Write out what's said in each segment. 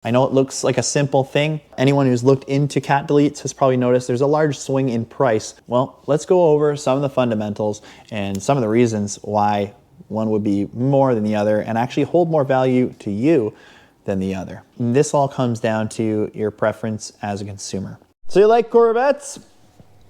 I know it looks like a simple thing. Anyone who's looked into cat deletes has probably noticed there's a large swing in price. Well, let's go over some of the fundamentals and some of the reasons why one would be more than the other and actually hold more value to you than the other. And this all comes down to your preference as a consumer. So you like Corvettes?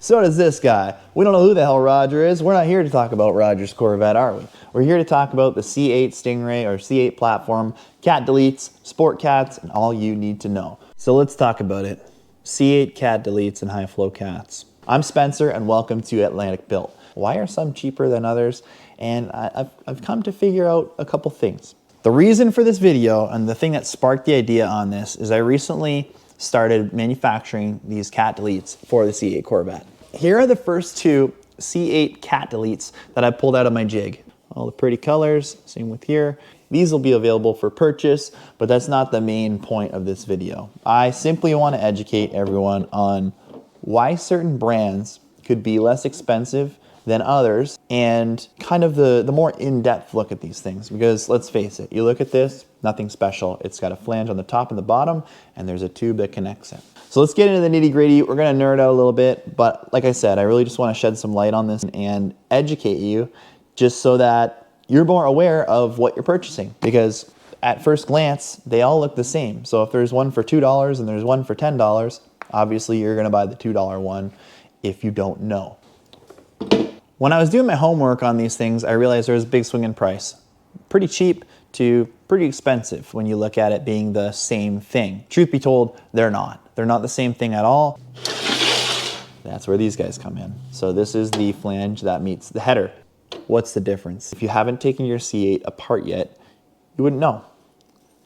So does this guy. We don't know who the hell Roger is. We're not here to talk about Roger's Corvette, are we? We're here to talk about the C8 Stingray or C8 platform, cat deletes, sport cats, and all you need to know. So let's talk about it. C8 cat deletes and high flow cats. I'm Spencer and welcome to Atlantic Built. Why are some cheaper than others? And I've come to figure out a couple things. The reason for this video and the thing that sparked the idea on this is I recently started manufacturing these cat deletes for the C8 Corvette. Here are the first two C8 cat deletes that I pulled out of my jig. All the pretty colors, same with here. These will be available for purchase, but that's not the main point of this video. I simply want to educate everyone on why certain brands could be less expensive than others and kind of the more in-depth look at these things. Because let's face it, you look at this, nothing special. It's got a flange on the top and the bottom, and there's a tube that connects it. So let's get into the nitty-gritty. We're gonna nerd out a little bit, but like I said, I really just wanna shed some light on this and educate you just so that you're more aware of what you're purchasing. Because at first glance, they all look the same. So if there's one for $2 and there's one for $10, obviously you're gonna buy the $2 one if you don't know. When I was doing my homework on these things, I realized there was a big swing in price. Pretty cheap to pretty expensive when you look at it being the same thing. Truth be told, they're not. They're not the same thing at all. That's where these guys come in. So this is the flange that meets the header. What's the difference? If you haven't taken your C8 apart yet, you wouldn't know.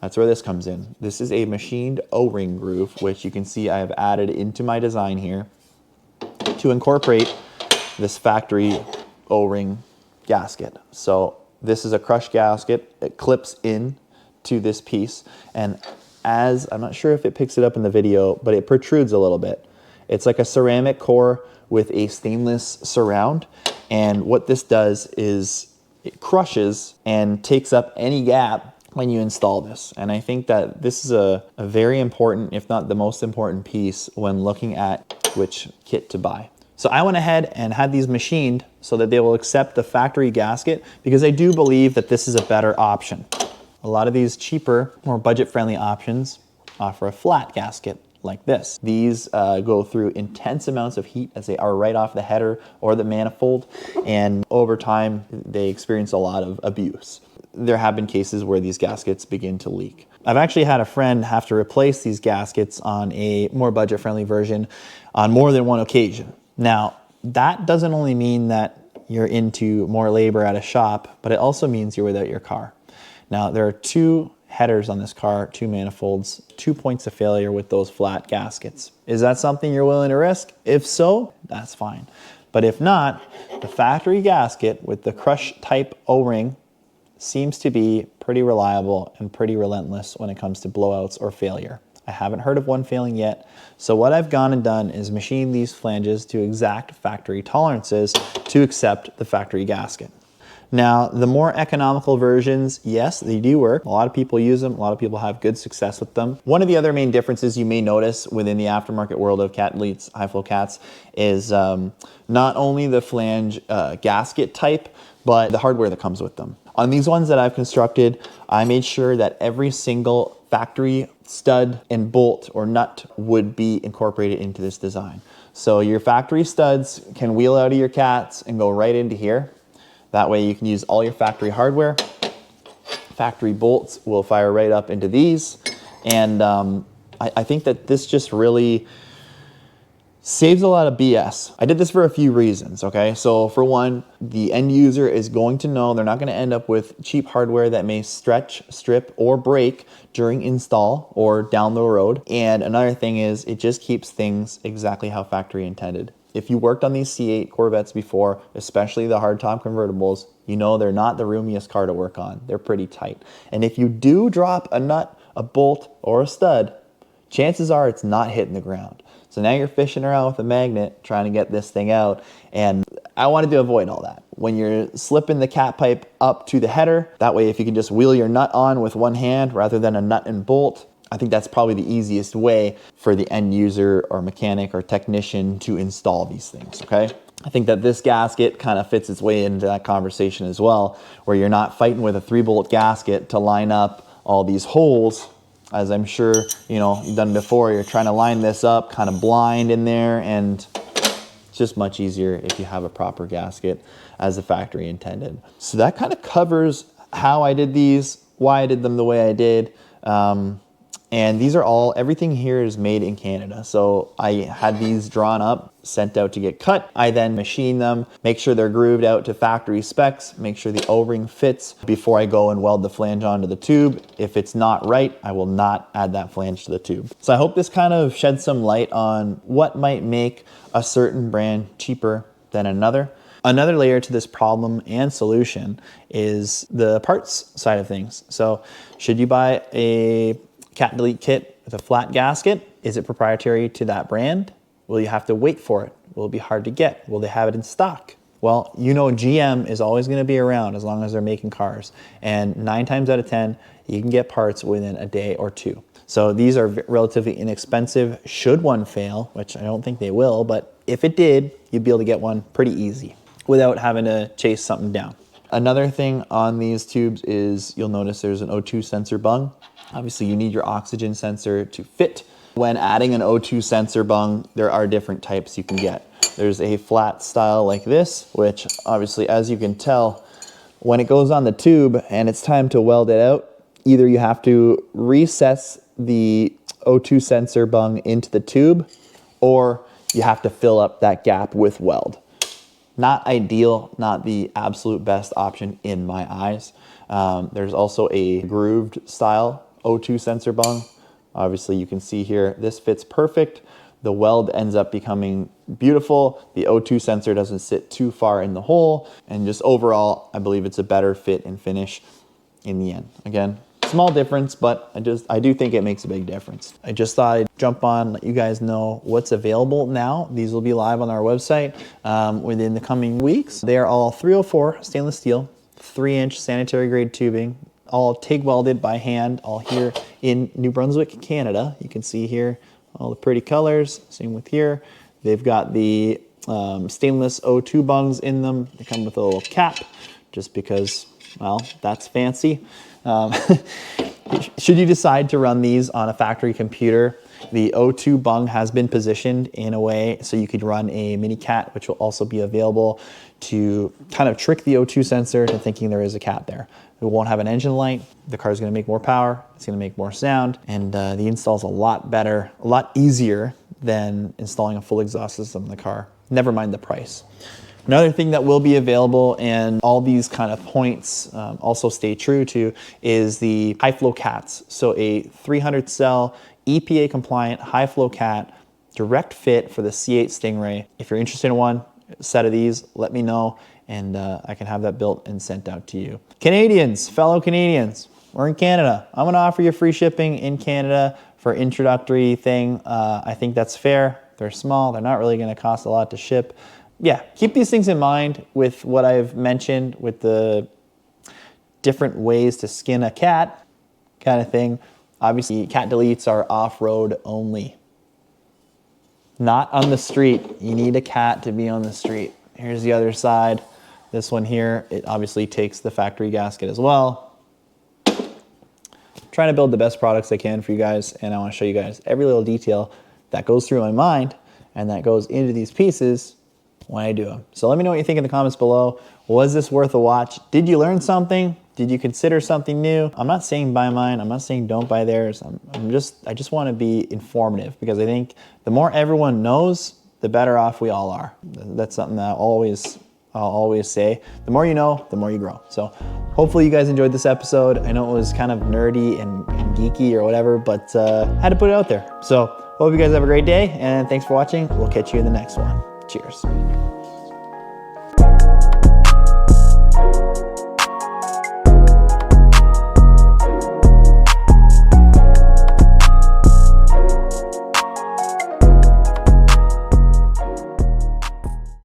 That's where this comes in. This is a machined O-ring groove, which you can see I have added into my design here to incorporate this factory O-ring gasket. So this is a crushed gasket. It clips in to this piece, and I'm not sure if it picks it up in the video, but it protrudes a little bit. It's like a ceramic core with a stainless surround, and what this does is it crushes and takes up any gap when you install this. And I think that this is a very important, if not the most important piece when looking at which kit to buy. So I went ahead and had these machined so that they will accept the factory gasket, because I do believe that this is a better option. A lot of these cheaper, more budget-friendly options offer a flat gasket like this. These go through intense amounts of heat as they are right off the header or the manifold, and over time they experience a lot of abuse. There have been cases where these gaskets begin to leak. I've actually had a friend have to replace these gaskets on a more budget-friendly version on more than one occasion. Now, that doesn't only mean that you're into more labor at a shop, but it also means you're without your car. Now, there are two headers on this car, two manifolds, 2 points of failure with those flat gaskets. Is that something you're willing to risk? If so, that's fine. But if not, the factory gasket with the crush type O-ring seems to be pretty reliable and pretty relentless when it comes to blowouts or failure. I haven't heard of one failing yet. So what I've gone and done is machine these flanges to exact factory tolerances to accept the factory gasket. Now, the more economical versions, yes, they do work. A lot of people use them. A lot of people have good success with them. One of the other main differences you may notice within the aftermarket world of cat deletes, high flow cats, is not only the flange gasket type, but the hardware that comes with them. On these ones that I've constructed, I made sure that every single factory stud and bolt or nut would be incorporated into this design. So your factory studs can wheel out of your cats and go right into here. That way you can use all your factory hardware. Factory bolts will fire right up into these. And I think that this just really saves a lot of BS. I did this for a few reasons, okay? So for one, the end user is going to know they're not gonna end up with cheap hardware that may stretch, strip, or break during install or down the road. And another thing is it just keeps things exactly how factory intended. If you worked on these C8 Corvettes before, especially the hardtop convertibles, you know they're not the roomiest car to work on. They're pretty tight. And if you do drop a nut, a bolt, or a stud, chances are it's not hitting the ground. So now you're fishing around with a magnet trying to get this thing out, and I wanted to avoid all that. When you're slipping the cat pipe up to the header, that way if you can just wheel your nut on with one hand rather than a nut and bolt, I think that's probably the easiest way for the end user or mechanic or technician to install these things, okay? I think that this gasket kind of fits its way into that conversation as well, where you're not fighting with a 3-bolt gasket to line up all these holes, as I'm sure, you know, you've done before. You're trying to line this up kind of blind in there, and it's just much easier if you have a proper gasket as the factory intended. So that kind of covers how I did these, why I did them the way I did. And these are all, everything here is made in Canada. So I had these drawn up, sent out to get cut. I then machine them, make sure they're grooved out to factory specs, make sure the O-ring fits before I go and weld the flange onto the tube. If it's not right, I will not add that flange to the tube. So I hope this kind of sheds some light on what might make a certain brand cheaper than another. Another layer to this problem and solution is the parts side of things. So should you buy a cat delete kit with a flat gasket? Is it proprietary to that brand? Will you have to wait for it? Will it be hard to get? Will they have it in stock? Well, you know GM is always going to be around as long as they're making cars. And 9 times out of 10, you can get parts within a day or 2. So these are relatively inexpensive should one fail, which I don't think they will, but if it did, you'd be able to get one pretty easy without having to chase something down. Another thing on these tubes is you'll notice there's an O2 sensor bung. Obviously, you need your oxygen sensor to fit. When adding an O2 sensor bung, there are different types you can get. There's a flat style like this, which obviously, as you can tell, when it goes on the tube and it's time to weld it out, either you have to recess the O2 sensor bung into the tube, or you have to fill up that gap with weld. Not ideal, not the absolute best option in my eyes. There's also a grooved style O2 sensor bung. Obviously you can see here, this fits perfect. The weld ends up becoming beautiful. The O2 sensor doesn't sit too far in the hole. And just overall, I believe it's a better fit and finish in the end. Again, small difference, but I do think it makes a big difference. I just thought I'd jump on, let you guys know what's available now. These will be live on our website within the coming weeks. They are all 304 stainless steel, 3-inch sanitary grade tubing, all TIG welded by hand, all here in New Brunswick, Canada. You can see here all the pretty colors, same with here. They've got the stainless O2 bungs in them. They come with a little cap just because, well, that's fancy. Should you decide to run these on a factory computer, the O2 bung has been positioned in a way so you could run a mini cat, which will also be available to kind of trick the O2 sensor to thinking there is a cat there. It won't have an engine light. The car is going to make more power. It's going to make more sound. And the install is a lot better, a lot easier than installing a full exhaust system in the car. Never mind the price. Another thing that will be available, and all these kind of points also stay true to, is the high flow cats. So a 300 cell EPA compliant high flow cat, direct fit for the C8 Stingray. If you're interested in one set of these, let me know, and I can have that built and sent out to you. Canadians, fellow Canadians, we're in Canada. I'm gonna offer you free shipping in Canada for introductory thing. I think that's fair. They're small, they're not really gonna cost a lot to ship. Yeah, keep these things in mind with what I've mentioned with the different ways to skin a cat kind of thing. Obviously, cat deletes are off-road only. Not on the street. You need a cat to be on the street. Here's the other side. This one here, it obviously takes the factory gasket as well. I'm trying to build the best products I can for you guys, and I want to show you guys every little detail that goes through my mind and that goes into these pieces when I do them. So let me know what you think in the comments below. Was this worth a watch? Did you learn something? Did you consider something new? I'm not saying buy mine. I'm not saying don't buy theirs. I just want to be informative, because I think the more everyone knows, the better off we all are. That's something that I'll always say. The more you know, the more you grow. So hopefully you guys enjoyed this episode. I know it was kind of nerdy and geeky or whatever, but had to put it out there. So hope you guys have a great day, and thanks for watching. We'll catch you in the next one. Cheers.